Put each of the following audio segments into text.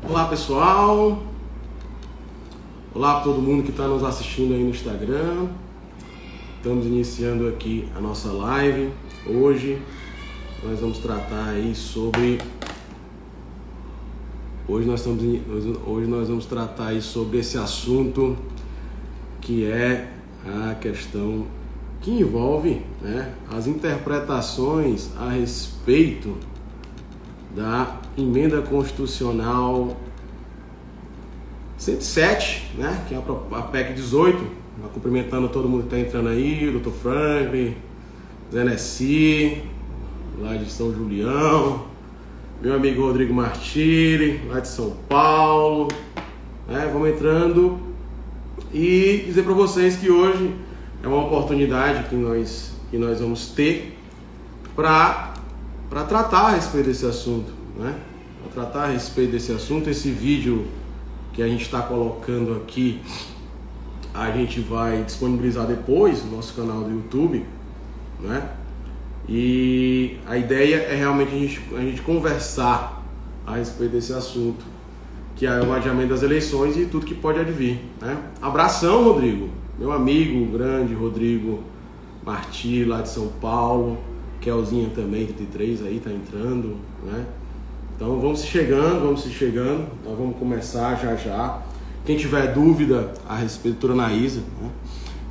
Olá pessoal, olá a todo mundo que está nos assistindo aí no Instagram. Estamos iniciando aqui a nossa live. Hoje nós vamos tratar aí sobre hoje nós vamos tratar aí sobre esse assunto que é a questão que envolve, né, as interpretações a respeito da emenda constitucional 107, né, que é a PEC 18, cumprimentando todo mundo que está entrando aí, o Dr. Franklin, Zé Nessi, lá de São Julião, meu amigo Rodrigo Martiri, lá de São Paulo, né, vamos entrando e dizer para vocês que hoje é uma oportunidade que nós vamos ter para tratar a respeito desse assunto, né? Para tratar a respeito desse assunto. Esse vídeo que a gente está colocando aqui, a gente vai disponibilizar depois no nosso canal do YouTube, né? E a ideia é realmente a gente conversar a respeito desse assunto, que é o adiamento das eleições e tudo que pode advir, né? Abração, Rodrigo, meu amigo grande Rodrigo Martiri, lá de São Paulo. Kelzinha também, 33 aí, tá entrando, né? Então vamos se chegando, nós vamos começar já. Quem tiver dúvida a respeito, doutora Anaísa, né?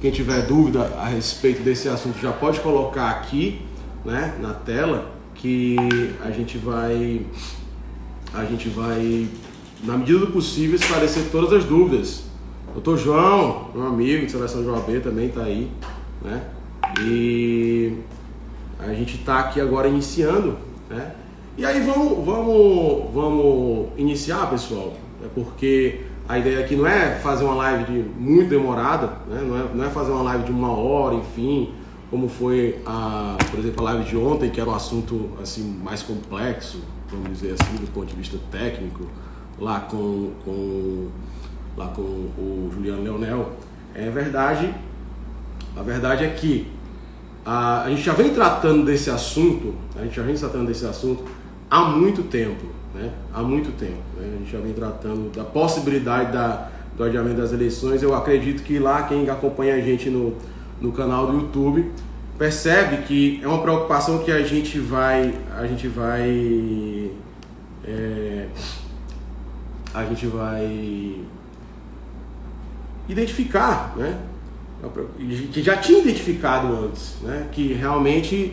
Quem tiver dúvida a respeito desse assunto já pode colocar aqui, né, na tela, que a gente vai, na medida do possível, esclarecer todas as dúvidas. Doutor João, meu amigo de Seleção de OAB, também tá aí, né? E a gente está aqui agora iniciando, né? E aí vamos iniciar, pessoal, né? Porque a ideia aqui não é fazer uma live muito demorada, né? Não é fazer uma live de 1 hora, enfim, como foi por exemplo, a live de ontem, que era um assunto assim mais complexo, vamos dizer assim, do ponto de vista técnico, lá com o Juliano Leonel. A verdade é que a gente já vem tratando desse assunto, há muito tempo, né? Há muito tempo, né? A gente já vem tratando da possibilidade do adiamento das eleições. Eu acredito que lá quem acompanha a gente no canal do YouTube percebe que é uma preocupação que a gente vai identificar, né? Que já tinha identificado antes, né, que realmente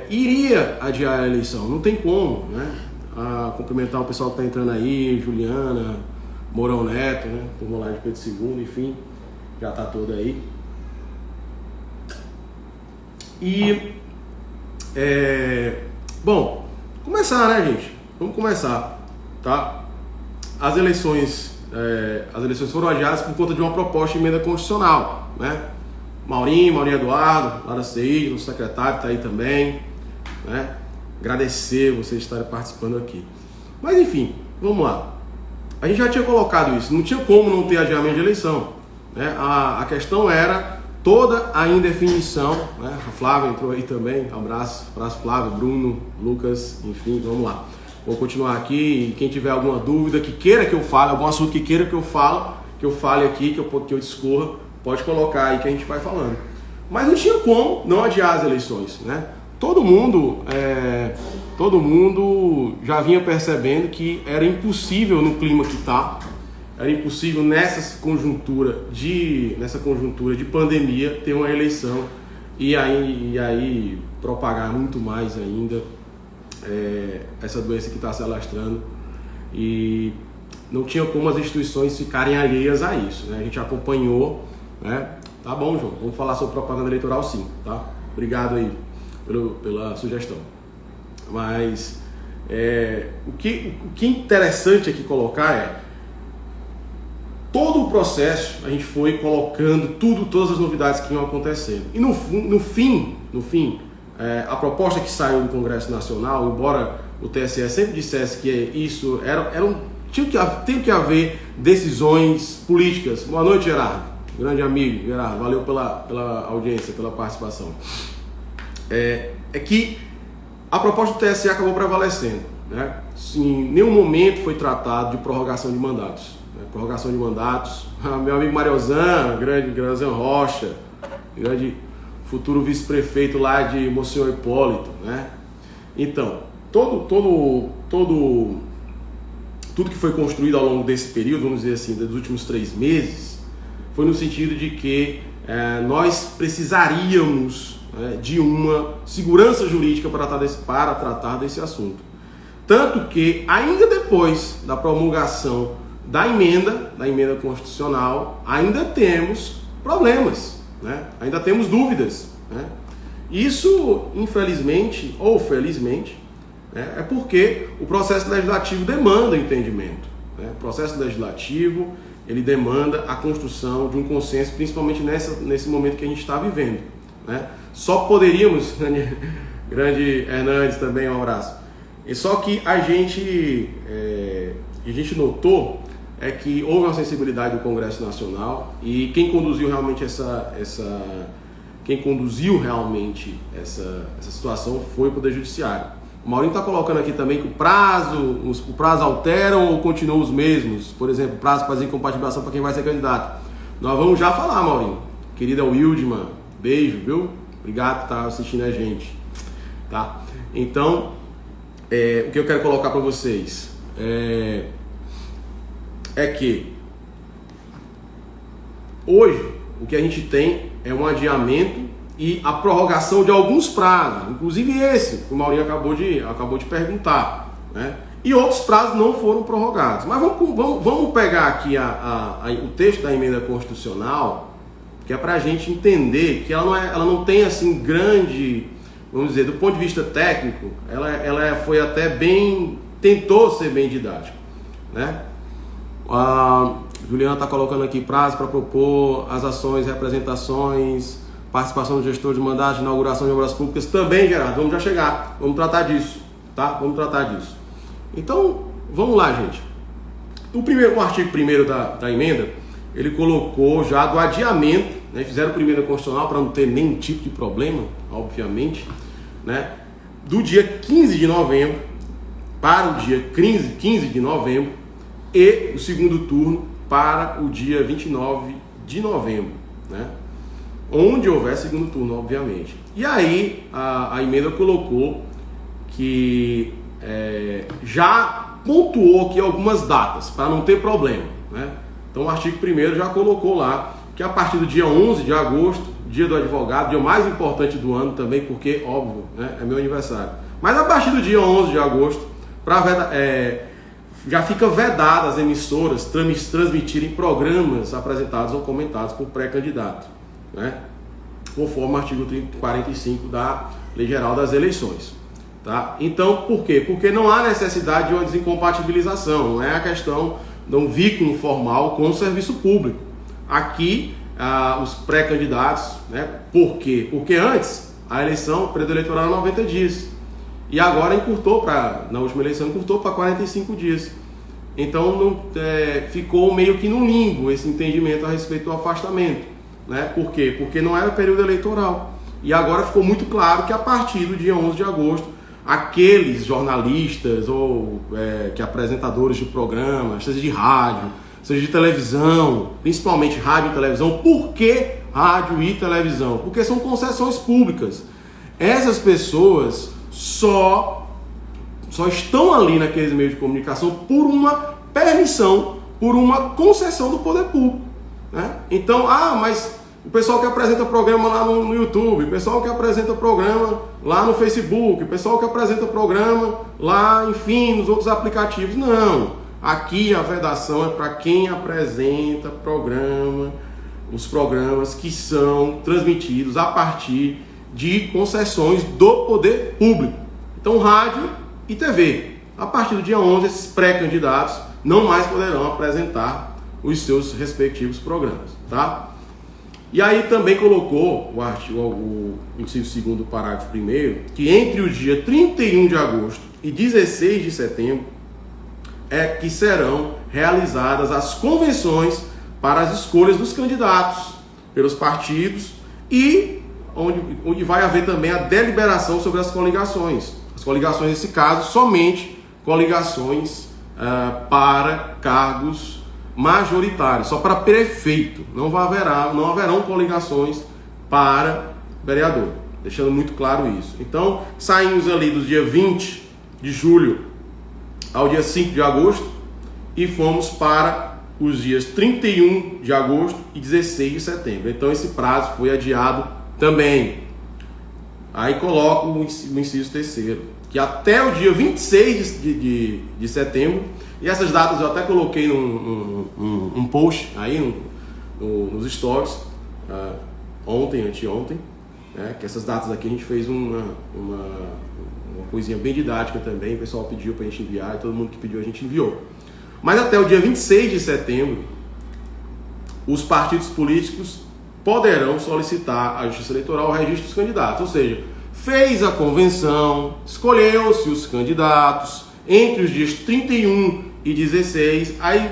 iria adiar a eleição, não tem como, né? Cumprimentar o pessoal que está entrando aí, Juliana, Mourão Neto, né, turma lá de Pedro II, enfim, já está toda aí. E, bom, começar, né, gente? Vamos começar, tá? As eleições foram adiadas por conta de uma proposta de emenda constitucional, né? Maurinho Eduardo, lá da CI, o secretário está aí também, né? Agradecer vocês estarem participando aqui. Mas enfim, vamos lá. A gente já tinha colocado isso, não tinha como não ter adiamento de eleição, né? A questão era toda a indefinição, né? A Flávia entrou aí também, abraço Flávio, Bruno, Lucas, enfim, vamos lá. Vou continuar aqui, e quem tiver alguma dúvida, que queira que eu fale, algum assunto que queira que eu fale aqui, que eu discorra, pode colocar aí que a gente vai falando. Mas não tinha como não adiar as eleições, né? Todo mundo já vinha percebendo que era impossível no clima que está, era impossível nessa conjuntura de pandemia ter uma eleição e aí propagar muito mais ainda essa doença que está se alastrando, e não tinha como as instituições ficarem alheias a isso, né? A gente acompanhou, né? Tá bom, João, vamos falar sobre propaganda eleitoral sim, tá? Obrigado aí pela sugestão. Mas o que é interessante aqui colocar é todo o processo, a gente foi colocando todas as novidades que iam acontecendo. E no fim, a proposta que saiu do Congresso Nacional, embora o TSE sempre dissesse que isso tinha que haver decisões políticas. Boa noite, Gerardo, grande amigo, Gerardo, valeu pela audiência, pela participação. É que a proposta do TSE acabou prevalecendo, né, em nenhum momento foi tratado de prorrogação de mandatos. Né? Prorrogação de mandatos, meu amigo Mariozan, grande Granzan Rocha, grande futuro vice-prefeito lá de Monsenhor Hipólito, né? Então, tudo que foi construído ao longo desse período, vamos dizer assim, dos últimos 3 meses, foi no sentido de que nós precisaríamos de uma segurança jurídica para tratar desse assunto. Tanto que, ainda depois da promulgação da emenda constitucional, ainda temos problemas, né? Ainda temos dúvidas, né? Isso, infelizmente ou felizmente, é porque o processo legislativo demanda entendimento, né? O processo legislativo, ele demanda a construção de um consenso, principalmente nesse momento que a gente está vivendo, né? Só poderíamos, grande Hernandes também, um abraço, e só que a gente notou que houve uma sensibilidade do Congresso Nacional, e quem conduziu realmente essa situação foi o Poder Judiciário. O Maurinho está colocando aqui também que o prazo alteram ou continuam os mesmos. Por exemplo, prazo para fazer incompatibilização para quem vai ser candidato. Nós vamos já falar, Maurinho. Querida Wildman, beijo, viu? Obrigado por estar assistindo a gente. Tá? Então, o que eu quero colocar para vocês é que hoje o que a gente tem é um adiamento e a prorrogação de alguns prazos, inclusive esse que o Maurinho acabou de perguntar, né? E outros prazos não foram prorrogados. Mas vamos pegar aqui o texto da emenda constitucional, que é para a gente entender que ela não tem assim grande, vamos dizer, do ponto de vista técnico, ela foi até tentou ser bem didática, né? A Juliana está colocando aqui prazo para propor as ações, representações, participação do gestor de mandato, inauguração de obras públicas. Também, Gerardo, vamos já chegar, vamos tratar disso, tá? Vamos tratar disso. Então, vamos lá, gente. O artigo 1º da emenda, ele colocou já do adiamento, né? Fizeram a emenda constitucional para não ter nenhum tipo de problema, obviamente, né? Do dia 15 de novembro para o dia 15 de novembro e o segundo turno para o dia 29 de novembro, né? Onde houver segundo turno, obviamente. E aí a emenda colocou que já pontuou aqui algumas datas para não ter problema, né? Então o artigo 1º já colocou lá que a partir do dia 11 de agosto, dia do advogado, dia mais importante do ano também, porque, óbvio, né, é meu aniversário. Mas a partir do dia 11 de agosto, já fica vedado as emissoras transmitirem programas apresentados ou comentados por pré-candidato, né? Conforme o artigo 45 da Lei Geral das Eleições, tá? Então, por quê? Porque não há necessidade de uma desincompatibilização, não é a questão de um vínculo formal com o serviço público. Aqui, os pré-candidatos, né? Por quê? Porque antes a eleição, o período eleitoral era 90 dias. E agora na última eleição, encurtou para 45 dias. Então, ficou meio que no limbo esse entendimento a respeito do afastamento, né? Por quê? Porque não era período eleitoral. E agora ficou muito claro que a partir do dia 11 de agosto, aqueles jornalistas ou que apresentadores de programas, seja de rádio, seja de televisão, principalmente rádio e televisão. Por que rádio e televisão? Porque são concessões públicas. Essas pessoas só estão ali naqueles meios de comunicação por uma permissão, por uma concessão do poder público, né? Então, mas o pessoal que apresenta programa lá no YouTube, o pessoal que apresenta programa lá no Facebook, o pessoal que apresenta programa lá, enfim, nos outros aplicativos. Não, aqui a vedação é para quem apresenta os programas que são transmitidos a partir de concessões do poder público. Então, rádio e TV. A partir do dia 11, esses pré-candidatos não mais poderão apresentar os seus respectivos programas, tá? E aí também colocou o inciso 2º, parágrafo 1º, que entre o dia 31 de agosto e 16 de setembro que serão realizadas as convenções para as escolhas dos candidatos pelos partidos e onde vai haver também a deliberação sobre as coligações. As coligações, nesse caso, somente coligações para cargos majoritários, só para prefeito. Não haverão coligações para vereador, deixando muito claro isso. Então, saímos ali do dia 20 de julho ao dia 5 de agosto e fomos para os dias 31 de agosto e 16 de setembro. Então, esse prazo foi adiado também. Aí coloco o inciso terceiro, que até o dia 26 de setembro, e essas datas eu até coloquei num post aí nos stories, anteontem, né, que essas datas aqui a gente fez uma coisinha bem didática também, o pessoal pediu pra gente enviar, e todo mundo que pediu a gente enviou. Mas até o dia 26 de setembro, os partidos políticos poderão solicitar à Justiça Eleitoral o registro dos candidatos, ou seja, fez a convenção, escolheu-se os candidatos entre os dias 31 e 16, aí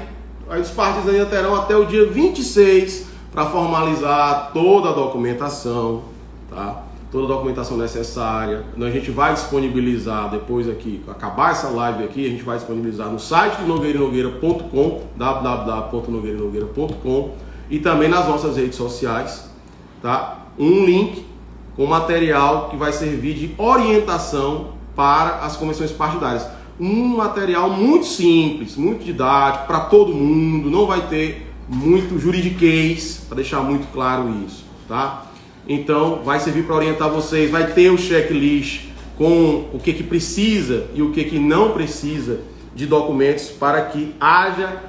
os partidos ainda terão até o dia 26 para formalizar toda a documentação, tá? Toda a documentação necessária. A gente vai disponibilizar depois aqui, acabar essa live aqui, a gente vai disponibilizar no site do nogueiranogueira.com, www.nogueiranogueira.com, e também nas nossas redes sociais, tá? Um link com material que vai servir de orientação para as convenções partidárias. Um material muito simples, muito didático, para todo mundo, não vai ter muito juridiquês, para deixar muito claro isso, tá? Então, vai servir para orientar vocês, vai ter o checklist com o que precisa e o que não precisa de documentos para que haja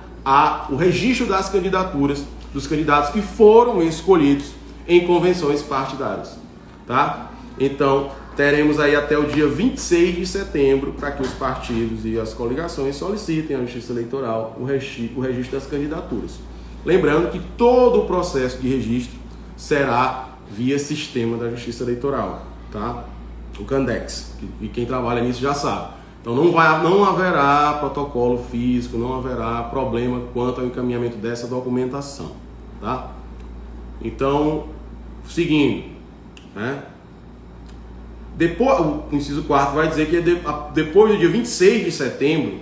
o registro das candidaturas, dos candidatos que foram escolhidos em convenções partidárias, tá? Então, teremos aí até o dia 26 de setembro para que os partidos e as coligações solicitem à Justiça Eleitoral o registro das candidaturas. Lembrando que todo o processo de registro será via sistema da Justiça Eleitoral, tá? O Candex, e quem trabalha nisso já sabe. Então não haverá protocolo físico, não haverá problema quanto ao encaminhamento dessa documentação, tá? Então, seguindo, né? Depois, o inciso 4 vai dizer que depois do dia 26 de setembro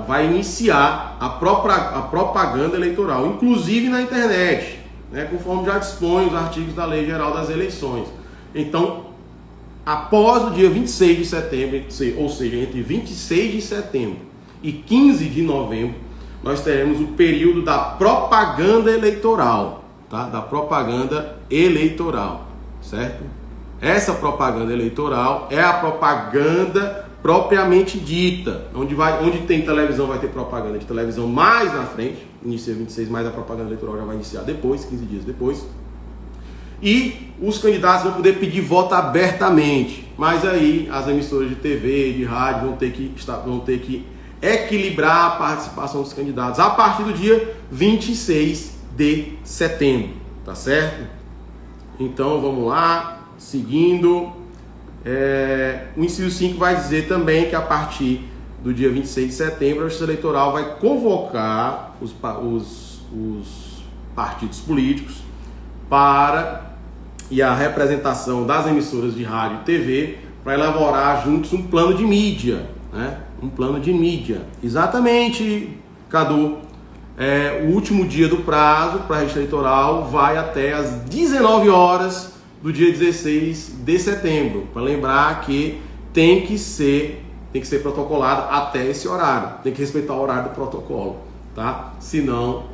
vai iniciar a propaganda eleitoral, inclusive na internet, né, conforme já dispõe os artigos da Lei Geral das Eleições. Então, após o dia 26 de setembro, ou seja, entre 26 de setembro e 15 de novembro, nós teremos o período da propaganda eleitoral, tá? Da propaganda eleitoral, certo? Essa propaganda eleitoral é a propaganda propriamente dita, onde tem televisão vai ter propaganda de televisão mais na frente, inicia 26, mas a propaganda eleitoral já vai iniciar depois, 15 dias depois. E os candidatos vão poder pedir voto abertamente, mas aí as emissoras de TV, de rádio vão ter que equilibrar a participação dos candidatos a partir do dia 26 de setembro, tá certo? Então vamos lá, seguindo. O inciso 5 vai dizer também que a partir do dia 26 de setembro a Justiça Eleitoral vai convocar os partidos políticos e a representação das emissoras de rádio e TV para elaborar juntos um plano de mídia, né? Um plano de mídia. Exatamente, Cadu. O último dia do prazo para a Justiça Eleitoral vai até às 19 horas do dia 16 de setembro. Para lembrar que tem que ser protocolado até esse horário. Tem que respeitar o horário do protocolo, tá? Senão,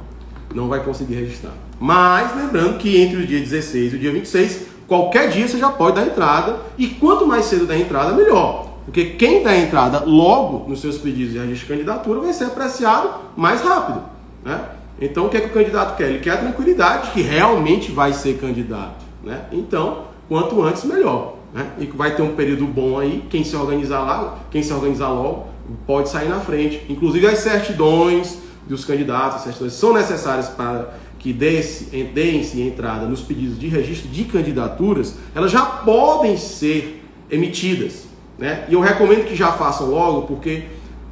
não vai conseguir registrar. Mas, lembrando que entre o dia 16 e o dia 26, qualquer dia você já pode dar entrada. E quanto mais cedo der entrada, melhor. Porque quem dá entrada logo nos seus pedidos de registro de candidatura vai ser apreciado mais rápido, né? Então, o que é que o candidato quer? Ele quer a tranquilidade de que realmente vai ser candidato, né? Então, quanto antes, melhor, né? E vai ter um período bom aí. Quem se organizar logo, pode sair na frente. Inclusive, as certidões dos candidatos, as certidões são necessárias para que deem-se entrada nos pedidos de registro de candidaturas, elas já podem ser emitidas, né? E eu recomendo que já façam logo, porque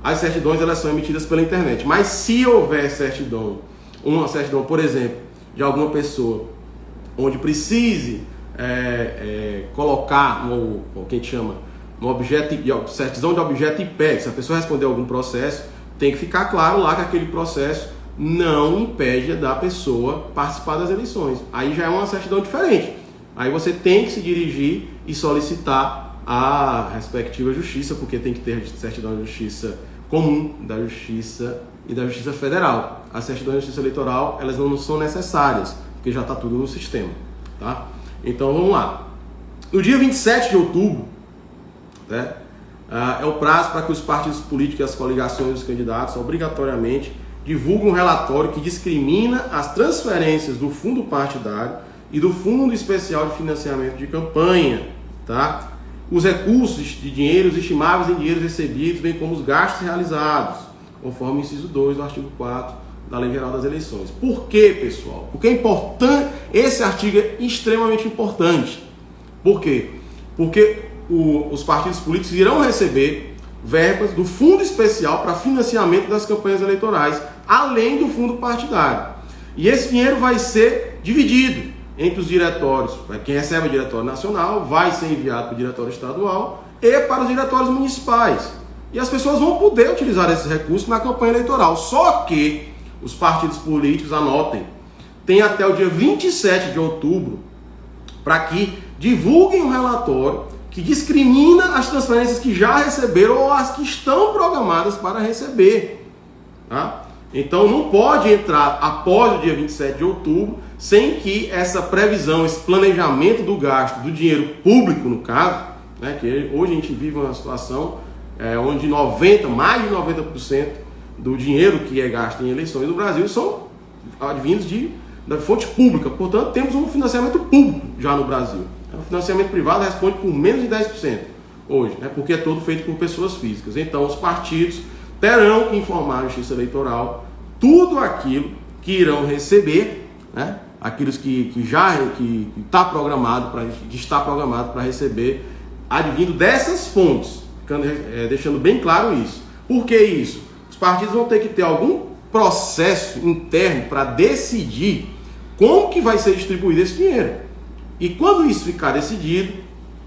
as certidões elas são emitidas pela internet. Mas se houver uma certidão, por exemplo, de alguma pessoa, onde precise colocar o que a gente chama certidão de objeto e PEC, se a pessoa responder algum processo, tem que ficar claro lá que aquele processo não impede da pessoa participar das eleições. Aí já é uma certidão diferente. Aí você tem que se dirigir e solicitar a respectiva justiça, porque tem que ter certidão de justiça comum, da justiça e da justiça federal. A certidão de justiça eleitoral, elas não são necessárias, porque já está tudo no sistema, tá? Então vamos lá. No dia 27 de outubro, né, é o prazo para que os partidos políticos e as coligações dos candidatos obrigatoriamente divulguem um relatório que discrimina as transferências do fundo partidário e do Fundo Especial de Financiamento de Campanha, tá? Os recursos de dinheiros estimáveis em dinheiros recebidos, bem como os gastos realizados, conforme o inciso 2 do artigo 4 da Lei Geral das Eleições. Por quê, pessoal? Porque é importante, esse artigo é extremamente importante. Por quê? Porque os partidos políticos irão receber verbas do Fundo Especial para financiamento das campanhas eleitorais, além do fundo partidário. E esse dinheiro vai ser dividido entre os diretórios. Quem recebe o diretório nacional vai ser enviado para o diretório estadual e para os diretórios municipais. E as pessoas vão poder utilizar esses recursos na campanha eleitoral. Só que os partidos políticos, anotem, tem até o dia 27 de outubro para que divulguem um relatório que discrimina as transferências que já receberam ou as que estão programadas para receber, tá? Então não pode entrar após o dia 27 de outubro sem que essa previsão, esse planejamento do gasto do dinheiro público, no caso, né, que hoje a gente vive uma situação onde mais de 90% do dinheiro que é gasto em eleições no Brasil são advindos da fonte pública. Portanto, temos um financiamento público já no Brasil. O financiamento privado responde por menos de 10% hoje, né, porque é todo feito por pessoas físicas. Então, os partidos terão que informar a Justiça Eleitoral tudo aquilo que irão receber, né, aquilo que está programado para receber, advindo dessas fontes, deixando bem claro isso. Por que isso? Os partidos vão ter que ter algum processo interno para decidir como que vai ser distribuído esse dinheiro. E quando isso ficar decidido,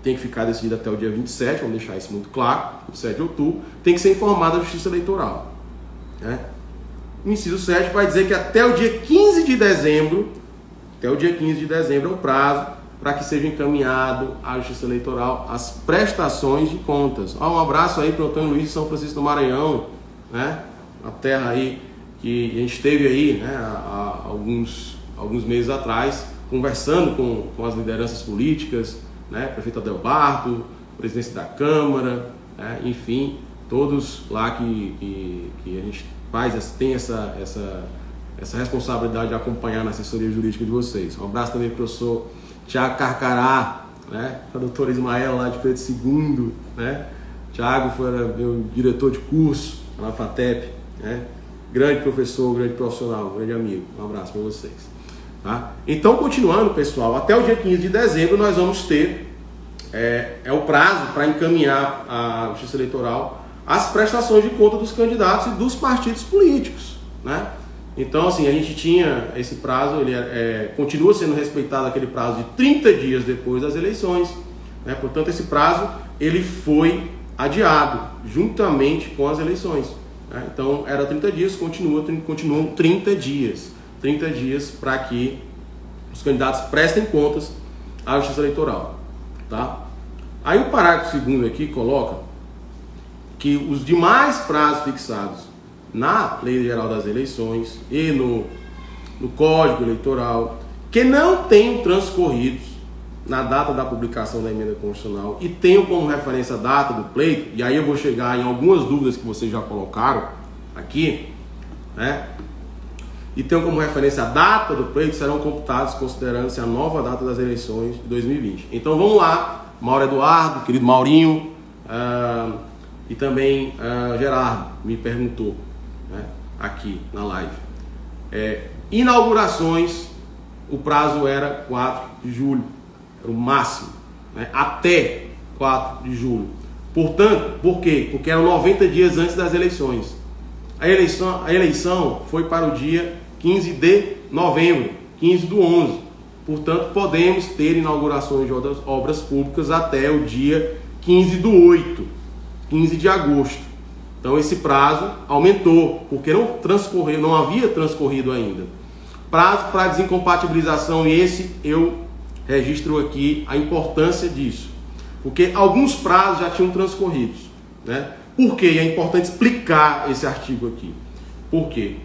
tem que ficar decidido até o dia 27, vamos deixar isso muito claro, 27 de outubro, tem que ser informada a Justiça Eleitoral, né? O inciso 7 vai dizer que até o dia 15 de dezembro, é o prazo para que seja encaminhado à Justiça Eleitoral as prestações de contas. Um abraço aí para o Antônio Luiz de São Francisco do Maranhão, né? A terra aí que a gente esteve aí, né, há alguns meses atrás, conversando com as lideranças políticas, né, prefeito Adelbarto, presidente da Câmara, né, enfim, todos lá que a gente tem essa responsabilidade de acompanhar na assessoria jurídica de vocês. Um abraço também para o professor Tiago Carcará, né, a doutora Ismael lá de Pedro II, né, Tiago foi meu diretor de curso na FATEP, né, grande professor, grande profissional, grande amigo. Um abraço para vocês. Tá? Então, continuando, pessoal, até o dia 15 de dezembro nós vamos ter o prazo para encaminhar à Justiça Eleitoral as prestações de conta dos candidatos e dos partidos políticos, né? Então, assim, a gente tinha esse prazo, ele continua sendo respeitado aquele prazo de 30 dias depois das eleições, né? Portanto, esse prazo ele foi adiado juntamente com as eleições, né? Então, era 30 dias, continuam 30 dias. 30 dias para que os candidatos prestem contas à Justiça Eleitoral, tá? Aí o parágrafo 2º aqui coloca que os demais prazos fixados na Lei Geral das Eleições e no Código Eleitoral que não tenham transcorrido na data da publicação da emenda constitucional e tenham como referência a data do pleito, e aí eu vou chegar em algumas dúvidas que vocês já colocaram aqui, né? E tenham como referência a data do pleito, serão computados considerando-se a nova data das eleições de 2020. Então vamos lá, Mauro Eduardo, querido Maurinho, e também Gerardo me perguntou, né, aqui na live. Inaugurações, o prazo era 4 de julho, era o máximo, né, até 4 de julho. Portanto, por quê? Porque eram 90 dias antes das eleições. A eleição foi para o dia 15 de novembro, 15 do 11. Portanto, podemos ter inaugurações de obras públicas até o dia 15 de agosto. Então esse prazo aumentou, porque não havia transcorrido ainda. Prazo para desincompatibilização, e esse eu registro aqui a importância disso, porque alguns prazos já tinham transcorrido, né? Por quê? É importante explicar esse artigo aqui. Por quê?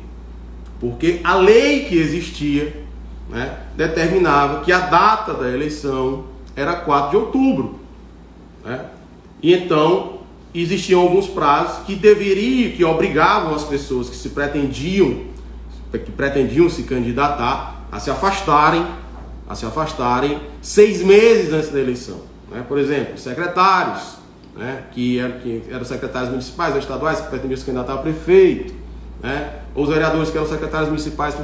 Porque a lei que existia, né, determinava que a data da eleição era 4 de outubro. Né? E então existiam alguns prazos que obrigavam as pessoas que pretendiam se candidatar a se afastarem 6 meses antes da eleição. Né? Por exemplo, secretários, né, que eram secretários municipais ou estaduais que pretendiam se candidatar a prefeito, né? Ou os vereadores que eram secretários municipais que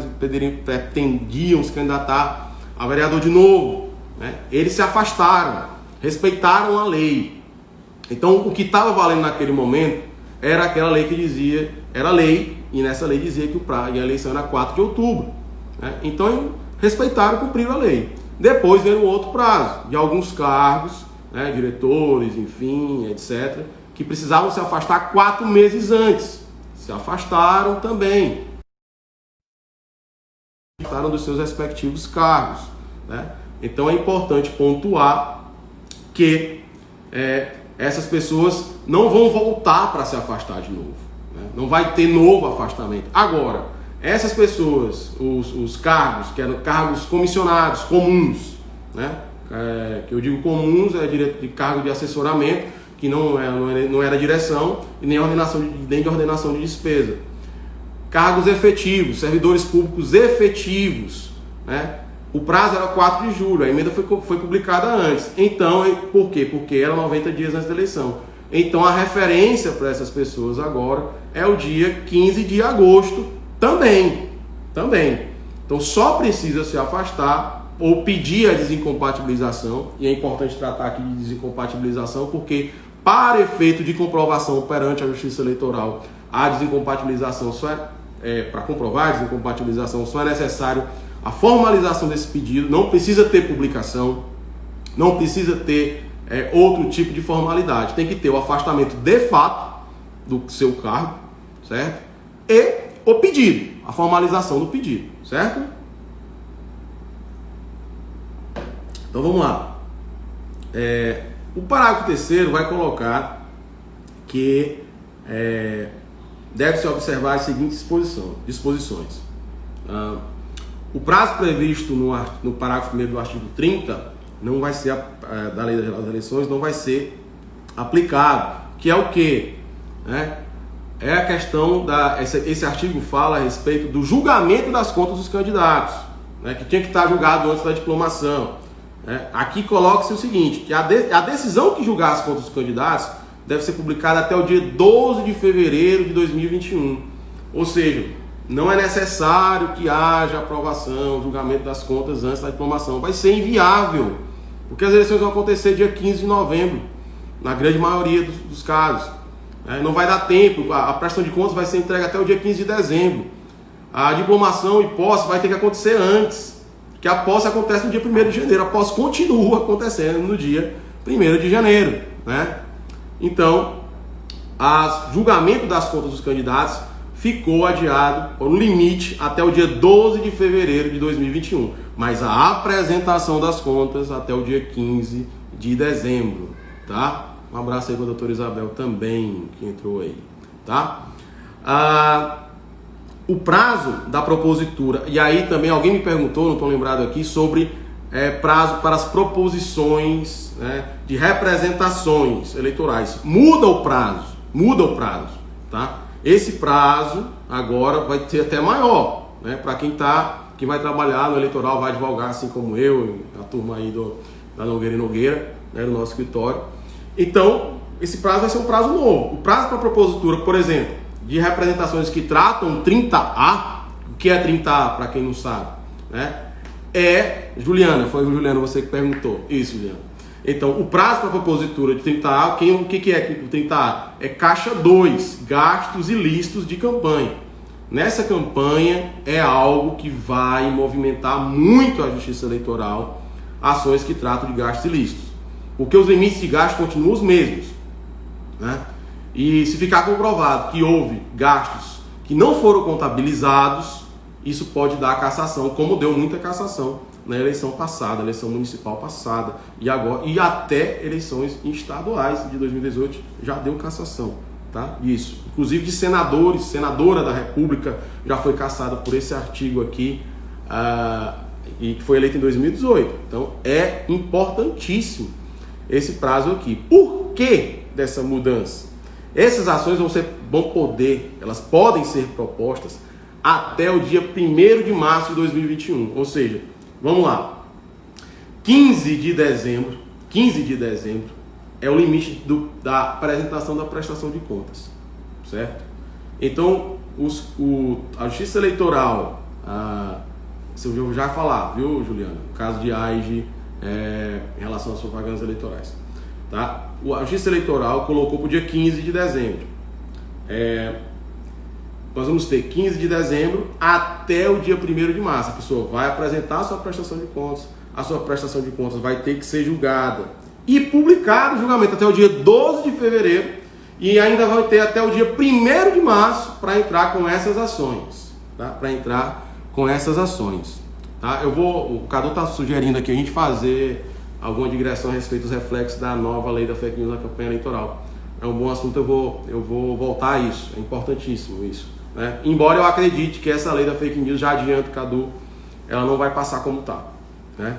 pretendiam se candidatar a vereador de novo, né? Eles se afastaram, respeitaram a lei. Então o que estava valendo naquele momento era aquela lei que dizia, era lei, e nessa lei dizia que a eleição era 4 de outubro. Né? Então respeitaram e cumpriram a lei. Depois veio outro prazo de alguns cargos, né, diretores, enfim, etc., que precisavam se afastar 4 meses antes. Se afastaram também. Se afastaram dos seus respectivos cargos. Né? Então é importante pontuar que essas pessoas não vão voltar para se afastar de novo. Né? Não vai ter novo afastamento. Agora, essas pessoas, os cargos, que eram cargos comissionados, comuns, né? Que eu digo comuns, de cargo de assessoramento, que não era direção e nem de ordenação de despesa. Cargos efetivos, servidores públicos efetivos, né? O prazo era 4 de julho, a emenda foi publicada antes. Então, por quê? Porque era 90 dias antes da eleição. Então, a referência para essas pessoas agora é o dia 15 de agosto também. Então, só precisa se afastar ou pedir a desincompatibilização, e é importante tratar aqui de desincompatibilização, porque para efeito de comprovação perante a Justiça Eleitoral, a desincompatibilização para comprovar a desincompatibilização só é necessário a formalização desse pedido, não precisa ter publicação, não precisa ter outro tipo de formalidade, tem que ter o afastamento de fato do seu cargo, certo? E o pedido, a formalização do pedido, certo? Então vamos lá. O parágrafo 3º vai colocar que deve-se observar as seguintes disposições. O prazo previsto no parágrafo 1º do artigo 30 não vai ser, da Lei Geral das Eleições, não vai ser aplicado. Que é o quê? É a questão esse artigo fala a respeito do julgamento das contas dos candidatos, né, que tinha que estar julgado antes da diplomação. Aqui coloca-se o seguinte, que a decisão que julgar as contas dos candidatos deve ser publicada até o dia 12 de fevereiro de 2021. Ou seja, não é necessário que haja aprovação, julgamento das contas antes da diplomação. Vai ser inviável, porque as eleições vão acontecer dia 15 de novembro, na grande maioria dos casos. Não vai dar tempo, a prestação de contas vai ser entregue até o dia 15 de dezembro. A diplomação e posse vai ter que acontecer antes, que a posse acontece no dia 1º de janeiro. A posse continua acontecendo no dia 1º de janeiro. Né? Então, o julgamento das contas dos candidatos ficou adiado por um limite até o dia 12 de fevereiro de 2021. Mas a apresentação das contas até o dia 15 de dezembro. Tá? Um abraço aí para a doutora Isabel também, que entrou aí. Tá? O prazo da propositura, e aí também alguém me perguntou, não estou lembrado aqui, sobre prazo para as proposições, né, de representações eleitorais. Muda o prazo, tá? Esse prazo agora vai ser até maior, né, para quem vai trabalhar no eleitoral, vai advogar assim como eu, a turma aí da Nogueira e Nogueira, né, no nosso escritório. Então, esse prazo vai ser um prazo novo. O prazo para propositura, por exemplo, de representações que tratam 30A, o que é 30A, para quem não sabe, né? Juliana, foi o Juliano você que perguntou. Isso, Juliana. Então, o prazo para propositura de 30A, o que é o 30A? É caixa 2, gastos ilícitos de campanha. Nessa campanha é algo que vai movimentar muito a Justiça Eleitoral, ações que tratam de gastos ilícitos. porque os limites de gasto continuam os mesmos, né? E se ficar comprovado que houve gastos que não foram contabilizados, isso pode dar cassação, como deu muita cassação na eleição passada, eleição municipal passada, e agora, e até eleições estaduais de 2018 já deu cassação, tá? Isso, inclusive de senadores, senadora da República já foi cassada por esse artigo aqui, e que foi eleita em 2018. Então é importantíssimo esse prazo aqui. Por que dessa mudança? Essas ações elas podem ser propostas até o dia 1º de março de 2021. Ou seja, vamos lá, 15 de dezembro é o limite da apresentação da prestação de contas, certo? Então, a Justiça Eleitoral, se eu já falar, viu, Juliana? No caso de AIGE, em relação às propagandas eleitorais, tá? A Justiça Eleitoral colocou para o dia 15 de dezembro. Nós vamos ter 15 de dezembro até o dia 1º de março. A pessoa vai apresentar a sua prestação de contas, a sua prestação de contas vai ter que ser julgada e publicado o julgamento até o dia 12 de fevereiro, e ainda vai ter até o dia 1º de março para entrar com essas ações, tá? Para entrar com essas ações, tá? O Cadu está sugerindo aqui a gente fazer alguma digressão a respeito dos reflexos da nova lei da fake news na campanha eleitoral. É um bom assunto, eu vou voltar a isso, é importantíssimo isso, né? Embora eu acredite que essa lei da fake news, já adianto, Cadu, ela não vai passar como está, né?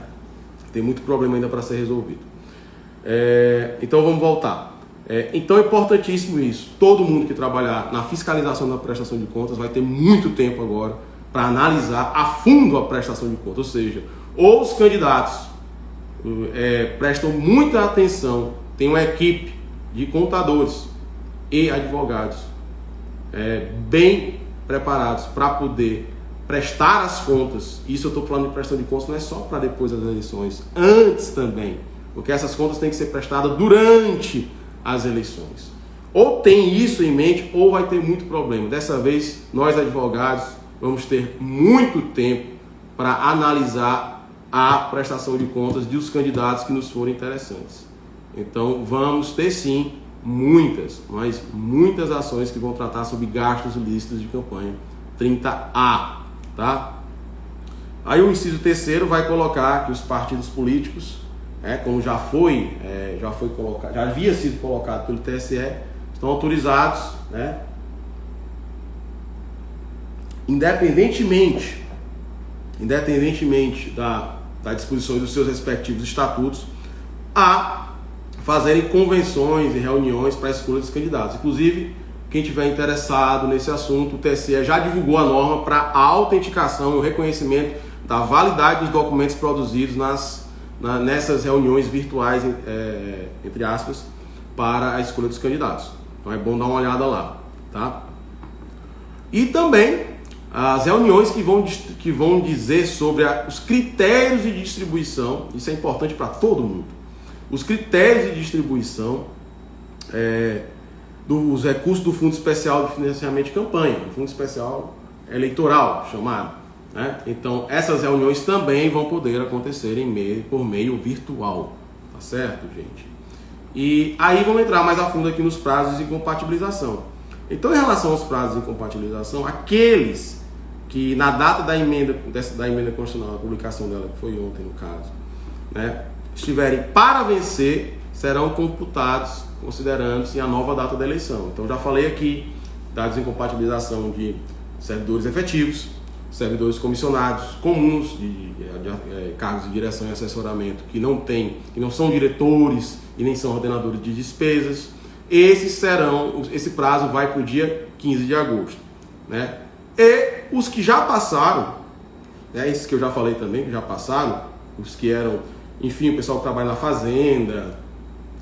Tem muito problema ainda para ser resolvido. Então vamos voltar. Então é importantíssimo isso. Todo mundo que trabalhar na fiscalização da prestação de contas vai ter muito tempo agora para analisar a fundo a prestação de contas, ou seja, os candidatos prestam muita atenção, tem uma equipe de contadores e advogados bem preparados para poder prestar as contas. Isso eu estou falando de prestação de contas, não é só para depois das eleições, antes também, porque essas contas têm que ser prestadas durante as eleições. Ou tem isso em mente, ou vai ter muito problema. Dessa vez, nós advogados vamos ter muito tempo para analisar a prestação de contas dos candidatos que nos forem interessantes. Então vamos ter sim muitas ações que vão tratar sobre gastos ilícitos de campanha 30A, tá? Aí o inciso 3º vai colocar que os partidos políticos, como já havia sido colocado pelo TSE, estão autorizados, né, independentemente da disposição dos seus respectivos estatutos, a fazerem convenções e reuniões para a escolha dos candidatos. Inclusive, quem tiver interessado nesse assunto, o TSE já divulgou a norma para a autenticação e o reconhecimento da validade dos documentos produzidos nessas reuniões virtuais, entre aspas, para a escolha dos candidatos. Então é bom dar uma olhada lá, tá? E também as reuniões que vão dizer sobre os critérios de distribuição. Isso é importante para todo mundo. Os critérios de distribuição dos recursos do Fundo Especial de Financiamento de Campanha, do Fundo Especial Eleitoral, chamado, né? Então, essas reuniões também vão poder acontecer por meio virtual, tá certo, gente? E aí vamos entrar mais a fundo aqui nos prazos de incompatibilização. Então, em relação aos prazos de incompatibilização, aqueles que na data da emenda constitucional, a publicação dela, que foi ontem no caso, né, estiverem para vencer, serão computados considerando-se a nova data da eleição. Então, já falei aqui da desincompatibilização de servidores efetivos, servidores comissionados comuns, de cargos de direção e assessoramento que não são diretores e nem são ordenadores de despesas. Esse prazo vai para o dia 15 de agosto, né? E os que já passaram, né, esses que eu já falei também, que já passaram, os que eram, enfim, o pessoal que trabalha na fazenda,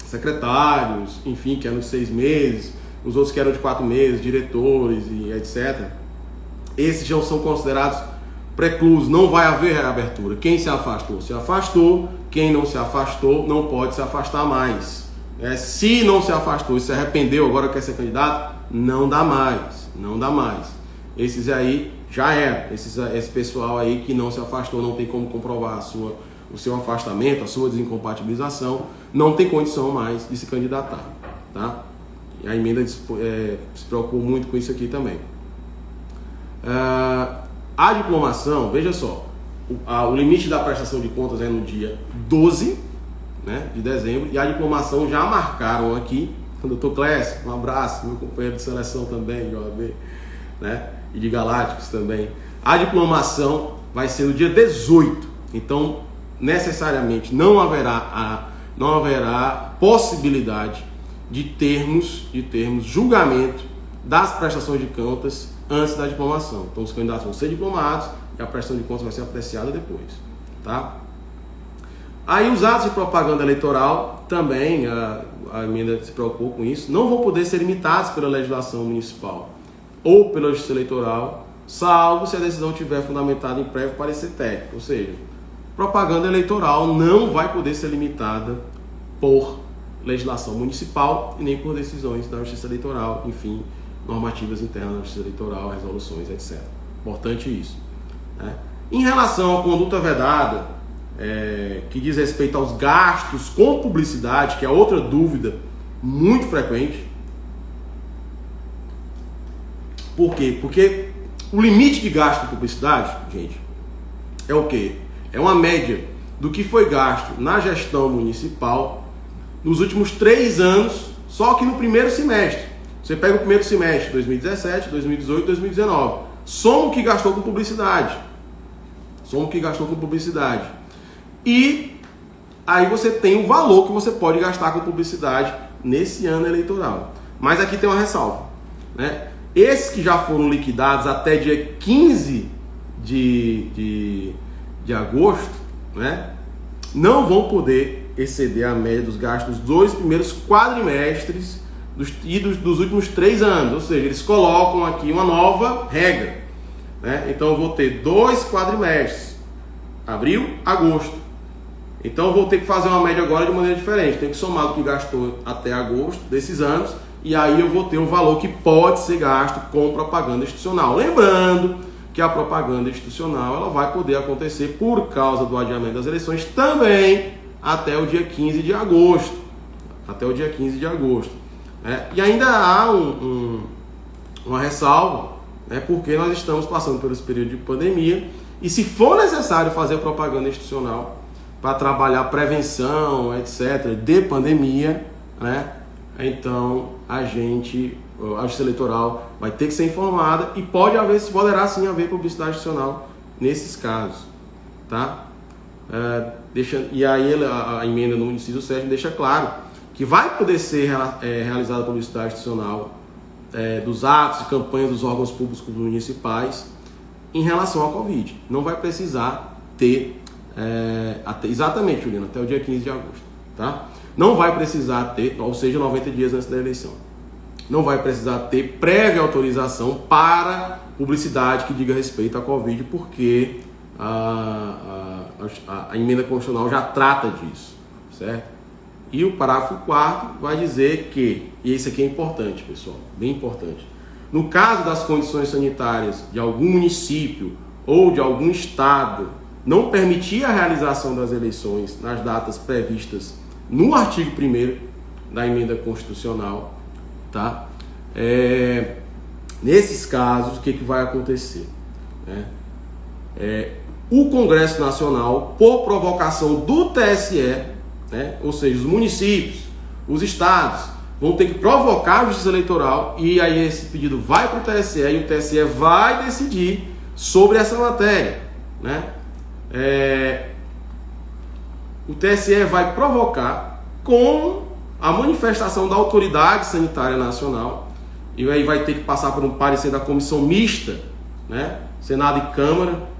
secretários, enfim, que eram de 6 meses, os outros que eram de 4 meses, diretores e etc. Esses já são considerados preclusos, não vai haver reabertura. Quem se afastou, quem não se afastou não pode se afastar mais. Se não se afastou e se arrependeu, agora quer ser candidato, não dá mais. Esses aí já era. Esse pessoal aí que não se afastou, não tem como comprovar o seu afastamento, a sua desincompatibilização, não tem condição mais de se candidatar, tá? E a emenda se preocupou muito com isso aqui também. A diplomação, veja só, o limite da prestação de contas é no dia 12, né, de dezembro, e a diplomação já marcaram aqui, o Dr. Clécio, um abraço, meu companheiro de seleção também, de OAB, né, e de Galácticos também. A diplomação vai ser no dia 18, então necessariamente não haverá possibilidade de termos julgamento das prestações de contas antes da diplomação. Então os candidatos vão ser diplomados e a prestação de contas vai ser apreciada depois, tá? Aí os atos de propaganda eleitoral também, a emenda se preocupou com isso, não vão poder ser limitados pela legislação municipal ou pela justiça eleitoral, salvo se a decisão estiver fundamentada em prévio parecer técnico. Ou seja, propaganda eleitoral não vai poder ser limitada por legislação municipal e nem por decisões da justiça eleitoral, enfim, normativas internas da justiça eleitoral, resoluções, etc. Importante isso, né? Em relação à conduta vedada, que diz respeito aos gastos com publicidade, que é outra dúvida muito frequente. Por quê? Porque o limite de gasto com publicidade, gente, é o quê? É uma média do que foi gasto na gestão municipal nos últimos 3 anos, só que no primeiro semestre. Você pega o primeiro semestre, 2017, 2018, 2019. Soma o que gastou com publicidade. E aí você tem o valor que você pode gastar com publicidade nesse ano eleitoral. Mas aqui tem uma ressalva, né? Esses que já foram liquidados até dia 15 de agosto, né, não vão poder exceder a média dos gastos dos 2 primeiros quadrimestres dos últimos 3 anos. Ou seja, eles colocam aqui uma nova regra, né? Então eu vou ter 2 quadrimestres, abril, agosto. Então eu vou ter que fazer uma média agora de maneira diferente. Tenho que somar o que gastou até agosto desses anos, e aí eu vou ter um valor que pode ser gasto com propaganda institucional. Lembrando que a propaganda institucional ela vai poder acontecer por causa do adiamento das eleições também até o dia 15 de agosto. E ainda há uma ressalva, né, porque nós estamos passando por esse período de pandemia, e se for necessário fazer propaganda institucional para trabalhar prevenção, etc., de pandemia, né, então a justiça eleitoral vai ter que ser informada e poderá sim haver publicidade institucional nesses casos, tá? E aí a emenda no inciso 7 deixa claro que vai poder ser realizada publicidade institucional dos atos e campanhas dos órgãos públicos municipais em relação à Covid. Não vai precisar ter, exatamente, Juliana, até o dia 15 de agosto, tá? Não vai precisar ter, ou seja, 90 dias antes da eleição. Não vai precisar ter prévia autorização para publicidade que diga respeito à Covid, porque a emenda constitucional já trata disso, certo? E o parágrafo 4º vai dizer que, e isso aqui é importante, pessoal, bem importante, no caso das condições sanitárias de algum município ou de algum estado não permitir a realização das eleições nas datas previstas no artigo 1º da emenda constitucional, tá? Nesses casos, o que vai acontecer? O Congresso Nacional, por provocação do TSE, né, ou seja, os municípios, os estados, vão ter que provocar a justiça eleitoral, e aí esse pedido vai para o TSE e o TSE vai decidir sobre essa matéria, né? O TSE vai provocar com a manifestação da Autoridade Sanitária Nacional, e aí vai ter que passar por um parecer da comissão mista, né? Senado e Câmara,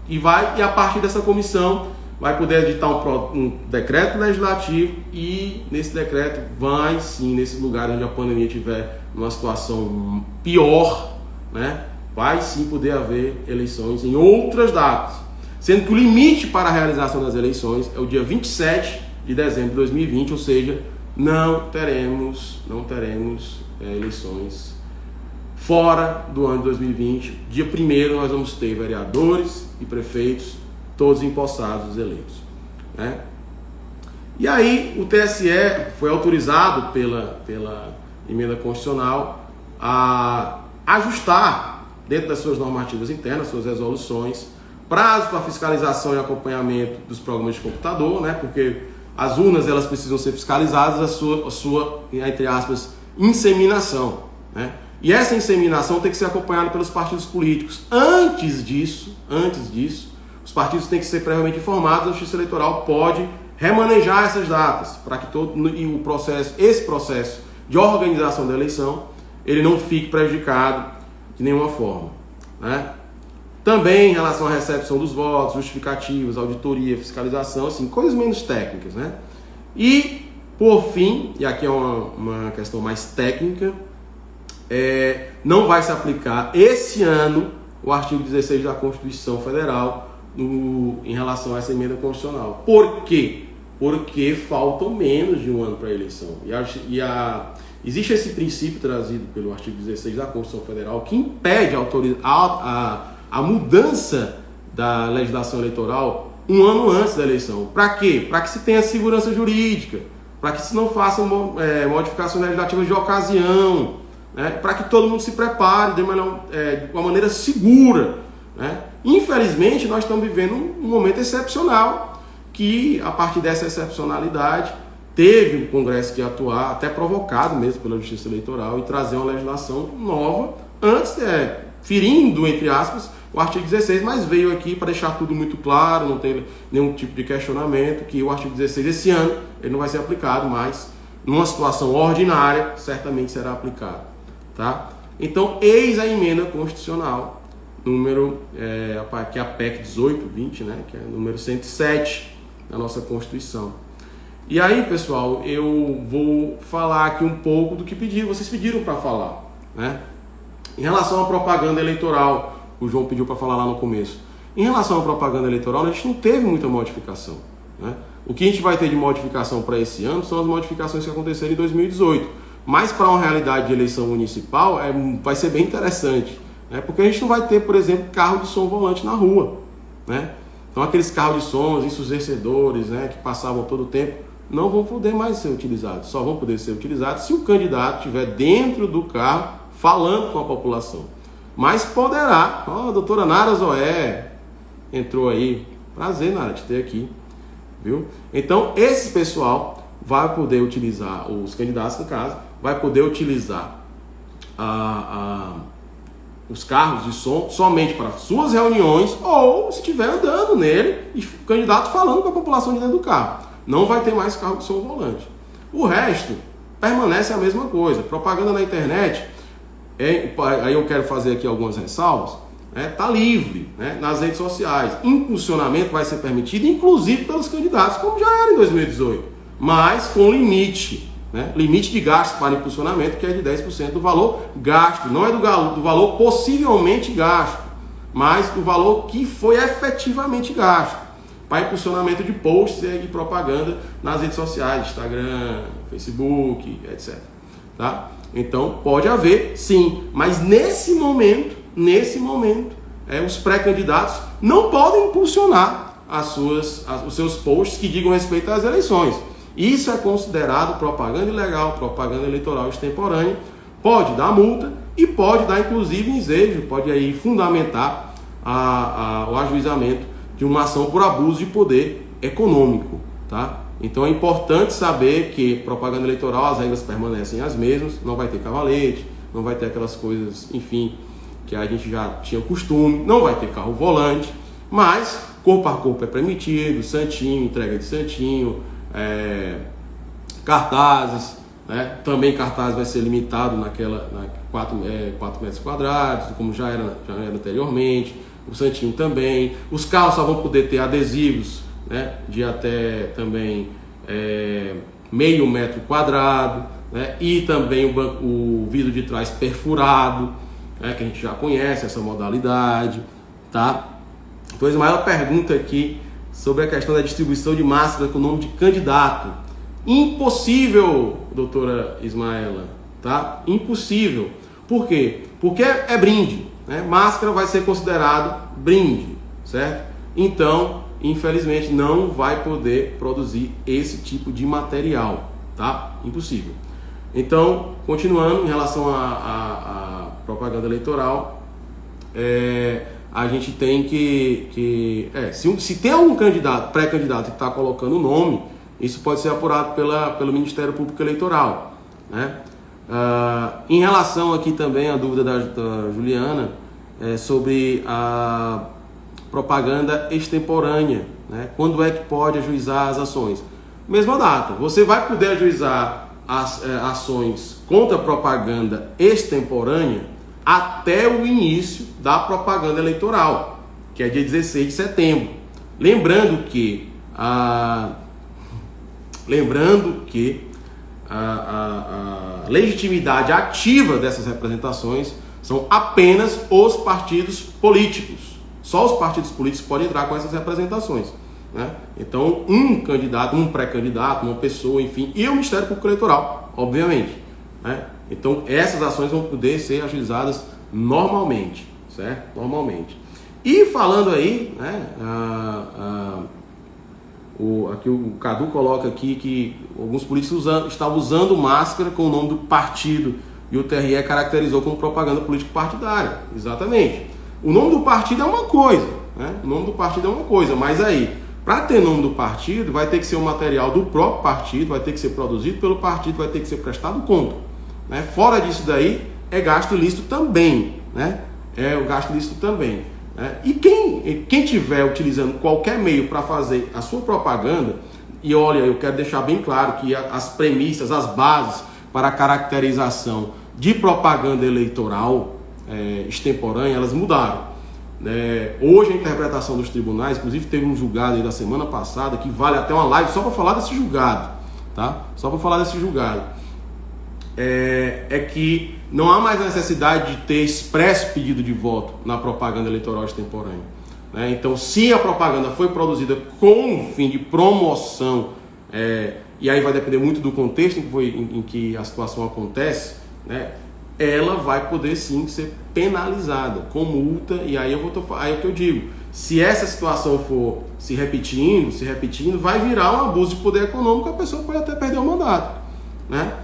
e a partir dessa comissão vai poder editar um decreto legislativo, e nesse decreto vai sim, nesses lugares onde a pandemia estiver numa situação pior, né, vai sim poder haver eleições em outras datas, sendo que o limite para a realização das eleições é o dia 27 de dezembro de 2020, ou seja, não teremos eleições fora do ano de 2020. Dia 1º nós vamos ter vereadores e prefeitos todos empossados, eleitos, né? E aí o TSE foi autorizado pela emenda constitucional a ajustar, dentro das suas normativas internas, suas resoluções, prazo para fiscalização e acompanhamento dos programas de computador, né? Porque as urnas elas precisam ser fiscalizadas, a sua entre aspas, inseminação, né? E essa inseminação tem que ser acompanhada pelos partidos políticos. Antes disso, os partidos têm que ser previamente informados, a Justiça Eleitoral pode remanejar essas datas, para que esse processo de organização da eleição, ele não fique prejudicado de nenhuma forma, né? Também em relação à recepção dos votos, justificativos, auditoria, fiscalização, assim, coisas menos técnicas, né? E, por fim, e aqui é uma questão mais técnica, não vai se aplicar esse ano o artigo 16 da Constituição Federal em relação a essa emenda constitucional. Por quê? Porque faltam menos de um ano para a eleição. Existe esse princípio trazido pelo artigo 16 da Constituição Federal que impede a mudança da legislação eleitoral um ano antes da eleição. Para quê? Para que se tenha segurança jurídica, para que se não façam modificações legislativas de ocasião, né? Para que todo mundo se prepare de uma maneira segura, né? Infelizmente, nós estamos vivendo um momento excepcional, que a partir dessa excepcionalidade teve o Congresso que atuar, até provocado mesmo pela Justiça Eleitoral, e trazer uma legislação nova, antes, ferindo, entre aspas, o artigo 16, mas veio aqui para deixar tudo muito claro, não tem nenhum tipo de questionamento, que o artigo 16 esse ano ele não vai ser aplicado, mas numa situação ordinária certamente será aplicado, tá? Então, eis a emenda constitucional número, que é a PEC 1820, né, que é o número 107 da nossa Constituição. E aí, pessoal, eu vou falar aqui um pouco do que vocês pediram para falar, né? Em relação à propaganda eleitoral, o João pediu para falar lá no começo. Em relação à propaganda eleitoral, a gente não teve muita modificação, né? O que a gente vai ter de modificação para esse ano são as modificações que aconteceram em 2018. Mas para uma realidade de eleição municipal, vai ser bem interessante, né? Porque a gente não vai ter, por exemplo, carro de som volante na rua, né? Então aqueles carros de som ensurdecedores, né, que passavam todo o tempo, não vão poder mais ser utilizados. Só vão poder ser utilizados se o candidato estiver dentro do carro falando com a população. Mas poderá. A doutora Nara Zoé entrou aí. Prazer, Nara, te ter aqui. Viu? Então, esse pessoal vai poder utilizar, os candidatos no caso, vai poder utilizar os carros de som somente para suas reuniões, ou se estiver andando nele e o candidato falando com a população de dentro do carro. Não vai ter mais carro de som volante. O resto permanece a mesma coisa. Propaganda na internet, aí eu quero fazer aqui algumas ressalvas, tá livre, né, nas redes sociais. Impulsionamento vai ser permitido, inclusive pelos candidatos, como já era em 2018, mas com limite. Né? Limite de gasto para impulsionamento, que é de 10% do valor gasto. Não é do valor possivelmente gasto, mas do valor que foi efetivamente gasto para impulsionamento de posts e propaganda nas redes sociais, Instagram, Facebook, etc. Tá? Então pode haver sim, mas nesse momento, os pré-candidatos não podem impulsionar os seus posts que digam respeito às eleições. Isso é considerado propaganda ilegal, propaganda eleitoral extemporânea, pode dar multa e pode dar inclusive ensejo, pode aí fundamentar o ajuizamento de uma ação por abuso de poder econômico, tá? Então é importante saber que propaganda eleitoral, as regras permanecem as mesmas, não vai ter cavalete, não vai ter aquelas coisas, enfim, que a gente já tinha costume, não vai ter carro volante, mas corpo a corpo é permitido, santinho, entrega de santinho, cartazes, né? Também cartaz vai ser limitado 4 metros quadrados, como já era anteriormente, o santinho também, os carros só vão poder ter adesivos, né, de até também meio metro quadrado, né? E também o vidro de trás perfurado, né, que a gente já conhece essa modalidade, tá? Pois a maior pergunta aqui sobre a questão da distribuição de máscara com o nome de candidato. Impossível, doutora Ismaela, tá? Impossível. Por quê? Porque é brinde, né? Máscara vai ser considerado brinde, certo? Então, infelizmente não vai poder produzir esse tipo de material, tá? Impossível. Então, continuando em relação à propaganda eleitoral, a gente tem se tem algum candidato, pré-candidato que está colocando o nome, isso pode ser apurado pelo Ministério Público Eleitoral, né? Em relação aqui também à dúvida da Juliana, sobre a propaganda extemporânea, né? Quando é que pode ajuizar as ações? Mesma data, você vai poder ajuizar as ações contra a propaganda extemporânea até o início da propaganda eleitoral, que é dia 16 de setembro. Lembrando que a legitimidade ativa dessas representações são apenas os partidos políticos. Só os partidos políticos podem entrar com essas representações, né? Então, um candidato, um pré-candidato, uma pessoa, enfim, e o Ministério Público Eleitoral, obviamente, né? Então, essas ações vão poder ser agilizadas normalmente, certo? Normalmente. E falando aí, né, aqui o Cadu coloca aqui que alguns políticos estavam usando máscara com o nome do partido e o TRE caracterizou como propaganda político-partidária. Exatamente. O nome do partido é uma coisa, né? O nome do partido é uma coisa, mas aí, para ter nome do partido, vai ter que ser um material do próprio partido, vai ter que ser produzido pelo partido, vai ter que ser prestado conta, né? Fora disso daí, é gasto ilícito também, né? É o gasto ilícito também, né? E quem estiver utilizando qualquer meio para fazer a sua propaganda, e olha, eu quero deixar bem claro que as premissas, as bases para a caracterização de propaganda eleitoral extemporânea, elas mudaram. Hoje a interpretação dos tribunais, inclusive teve um julgado aí da semana passada, que vale até uma live só para falar desse julgado, tá? Só para falar desse julgado. Que não há mais necessidade de ter expresso pedido de voto na propaganda eleitoral extemporânea, né? Então, se a propaganda foi produzida com o fim de promoção, e aí vai depender muito do contexto em que a situação acontece, né? Ela vai poder sim ser penalizada com multa, e aí aí é o que eu digo, se essa situação for se repetindo, vai virar um abuso de poder econômico, a pessoa pode até perder o mandato, né?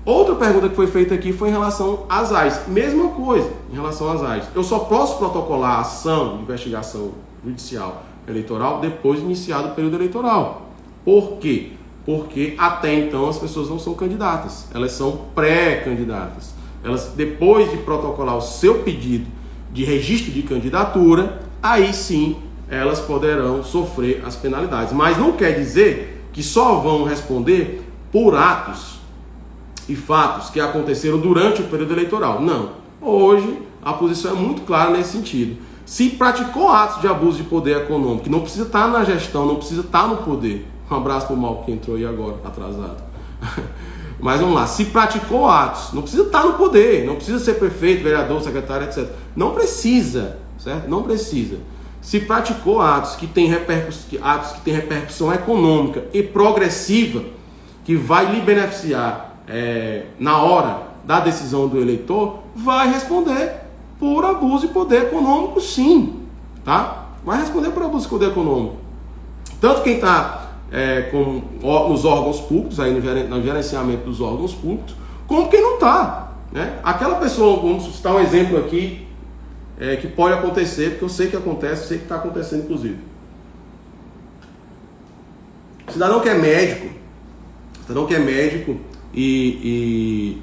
Outra pergunta que foi feita aqui foi em relação às AIs. Mesma coisa em relação às AIs. Eu só posso protocolar a ação de investigação judicial eleitoral depois de iniciado o período eleitoral. Por quê? Porque até então as pessoas não são candidatas, elas são pré-candidatas. Elas, depois de protocolar o seu pedido de registro de candidatura, aí sim elas poderão sofrer as penalidades. Mas não quer dizer que só vão responder por atos e fatos que aconteceram durante o período eleitoral. Não. Hoje a posição é muito clara nesse sentido. Se praticou atos de abuso de poder econômico, que não precisa estar na gestão, não precisa estar no poder. Um abraço para o Mal que entrou aí agora, atrasado. Mas vamos lá, se praticou atos, não precisa estar no poder, não precisa ser prefeito, vereador, secretário, etc. Não precisa, certo? Não precisa. Se praticou atos que têm repercussão econômica e progressiva, que vai lhe beneficiar na hora da decisão do eleitor, vai responder por abuso de poder econômico, sim, tá? Vai responder por abuso de poder econômico. Tanto quem está nos órgãos públicos, aí no gerenciamento dos órgãos públicos, como quem não está, né? Aquela pessoa, vamos citar um exemplo aqui, que pode acontecer, porque eu sei que acontece, eu sei que está acontecendo inclusive. Cidadão que é médico e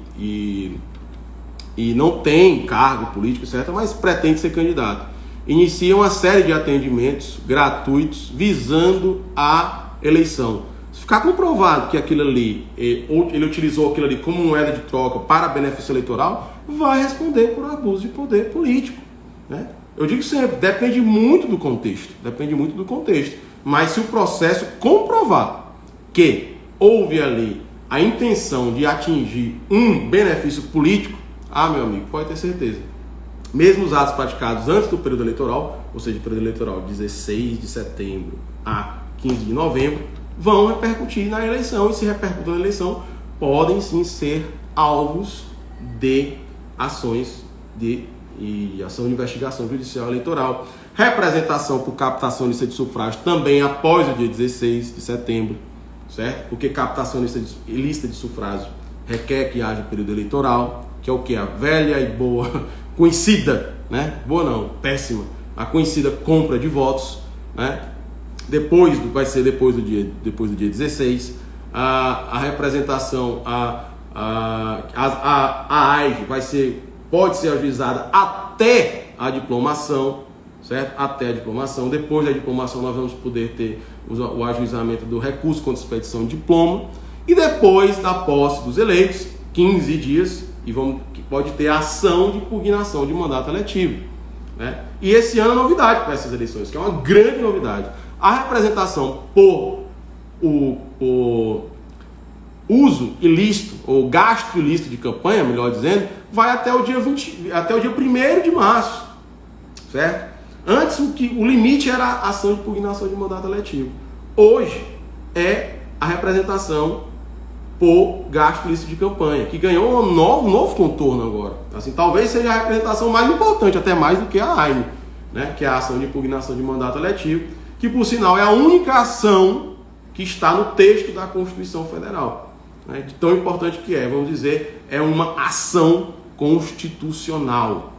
não tem cargo político, certo? Mas pretende ser candidato. Inicia uma série de atendimentos gratuitos visando a eleição. Se ficar comprovado que aquilo ali, ele utilizou aquilo ali como moeda de troca para benefício eleitoral, vai responder por abuso de poder político, né? Eu digo sempre, depende muito do contexto, mas se o processo comprovar que houve ali a intenção de atingir um benefício político, meu amigo, pode ter certeza. Mesmo os atos praticados antes do período eleitoral, ou seja, período eleitoral 16 de setembro a 15 de novembro, vão repercutir na eleição, e se repercutir na eleição, podem sim ser alvos de ações de e ação de investigação judicial eleitoral. Representação por captação de lista de sufrágio também após o dia 16 de setembro, certo? Porque captação de lista de sufrágio requer que haja período eleitoral, que é o que? A velha e boa, conhecida, né? Boa não, péssima, a conhecida compra de votos, né? Vai ser depois do dia 16. A representação, a AIG pode ser ajuizada até a diplomação, certo? Até a diplomação. Depois da diplomação nós vamos poder ter o ajuizamento do recurso contra expedição de diploma, e depois da posse dos eleitos, 15 dias, pode ter ação de impugnação de mandato eletivo, né? E esse ano é novidade para essas eleições, que é uma grande novidade. A representação por uso ilícito ou gasto ilícito de campanha, melhor dizendo, vai até o dia 1º de março, certo? Antes o limite era a ação de impugnação de mandato eletivo. Hoje é a representação por gasto ilícito de campanha, que ganhou um novo contorno agora. Assim, talvez seja a representação mais importante, até mais do que a AIME, né? Que é a ação de impugnação de mandato eletivo, que por sinal é a única ação que está no texto da Constituição Federal, né? De tão importante que é, vamos dizer, é uma ação constitucional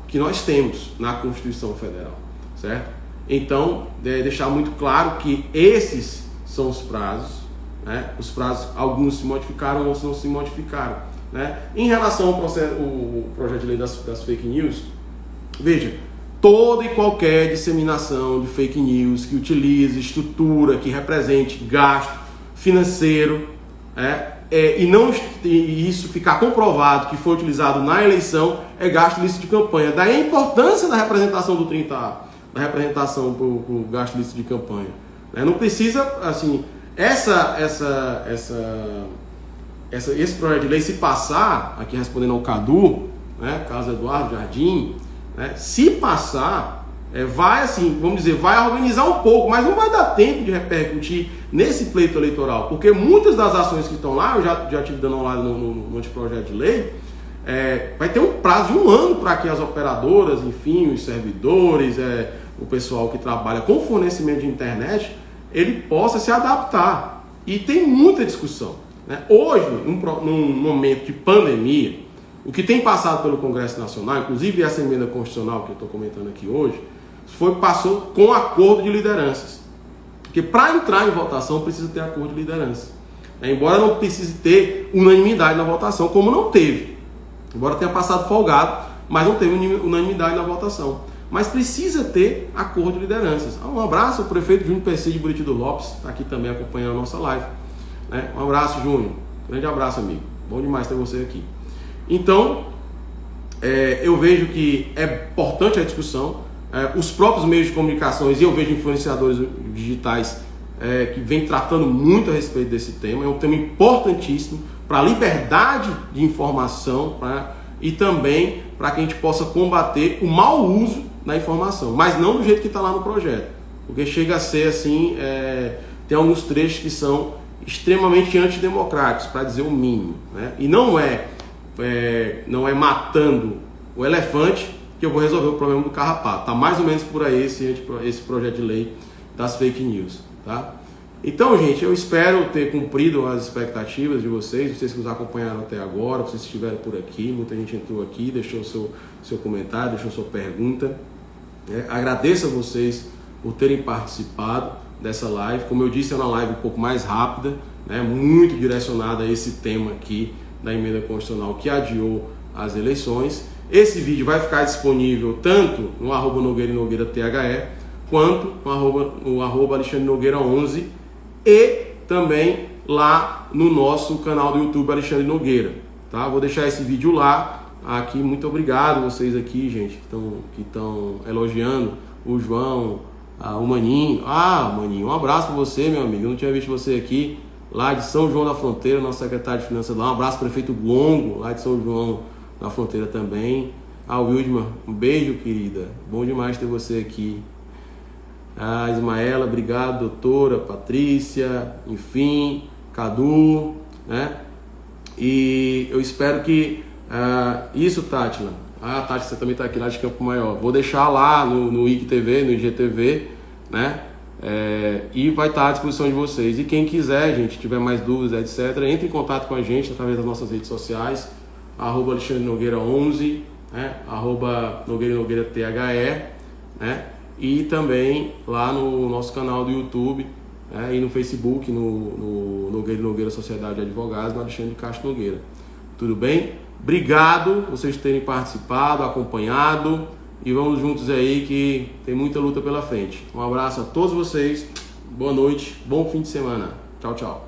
que nós temos na Constituição Federal, certo? Então, deixar muito claro que esses são os prazos, né? Os prazos, alguns se modificaram, outros não se modificaram, né? Em relação ao projeto de lei das fake news, veja, toda e qualquer disseminação de fake news que utilize estrutura, que represente gasto financeiro, e isso ficar comprovado que foi utilizado na eleição, é gasto ilícito de campanha. Daí a importância da representação do 30A, da representação por gasto ilícito de campanha. Não precisa, assim, esse projeto de lei, se passar, aqui respondendo ao Cadu, né, Carlos Eduardo Jardim, né, se passar, vai, assim, vamos dizer, vai organizar um pouco, mas não vai dar tempo de repercutir nesse pleito eleitoral, porque muitas das ações que estão lá, eu já tive dando uma olhada no anteprojeto de lei, vai ter um prazo de 1 ano para que as operadoras, enfim, os servidores, o pessoal que trabalha com fornecimento de internet, ele possa se adaptar. E tem muita discussão, né? Hoje, num momento de pandemia, o que tem passado pelo Congresso Nacional, inclusive essa emenda constitucional que eu estou comentando aqui hoje, passou com acordo de lideranças. Porque para entrar em votação precisa ter acordo de liderança. Embora não precise ter unanimidade na votação, como não teve. Embora tenha passado folgado, mas não teve unanimidade na votação. Mas precisa ter acordo de lideranças. Um abraço ao prefeito Júnior PC de Buriti do Lopes, está aqui também acompanhando a nossa live. Um abraço, Júnior. Grande abraço, amigo. Bom demais ter você aqui. Então, eu vejo que é importante a discussão. Os próprios meios de comunicação, e eu vejo influenciadores digitais que vêm tratando muito a respeito desse tema. É um tema importantíssimo para a liberdade de informação e também para que a gente possa combater o mau uso da informação, mas não do jeito que está lá no projeto, porque chega a ser assim, tem alguns trechos que são extremamente antidemocráticos, para dizer o mínimo, né? E não é matando o elefante que eu vou resolver o problema do carrapato. Tá mais ou menos por aí esse projeto de lei das fake news, tá? Então, gente, eu espero ter cumprido as expectativas de vocês que nos acompanharam até agora, vocês que estiveram por aqui, muita gente entrou aqui, deixou seu comentário, deixou sua pergunta. Agradeço a vocês por terem participado dessa live. Como eu disse, é uma live um pouco mais rápida, né, muito direcionada a esse tema aqui da emenda constitucional que adiou as eleições. Esse vídeo vai ficar disponível tanto no @Nogueira e Nogueira THE, quanto no @Alexandre Nogueira 11 e também lá no nosso canal do YouTube Alexandre Nogueira, tá? Vou deixar esse vídeo lá. Aqui, muito obrigado vocês aqui, gente, que estão elogiando o João, o Maninho. Maninho, um abraço para você, meu amigo. Eu não tinha visto você aqui, lá de São João da Fronteira, nosso secretário de Finanças lá. Um abraço, prefeito Longo, lá de São João da Fronteira também. Wildmar, um beijo, querida. Bom demais ter você aqui. Ismaela, obrigado, doutora, Patrícia, enfim, Cadu, né? E eu espero que Isso, Tátila. Tati, você também está aqui lá de Campo Maior. Vou deixar lá no IGTV, no IGTV, né? E vai estar à disposição de vocês. E quem quiser, gente, tiver mais dúvidas, etc., entre em contato com a gente através das nossas redes sociais, @AlexandreNogueira11, né? @NogueiraTHE, né? E também lá no nosso canal do YouTube, né? E no Facebook, no Nogueira Sociedade de Advogados, no Alexandre Castro Nogueira. Tudo bem? Obrigado por vocês terem participado, acompanhado, e vamos juntos aí que tem muita luta pela frente. Um abraço a todos vocês, boa noite, bom fim de semana. Tchau, tchau.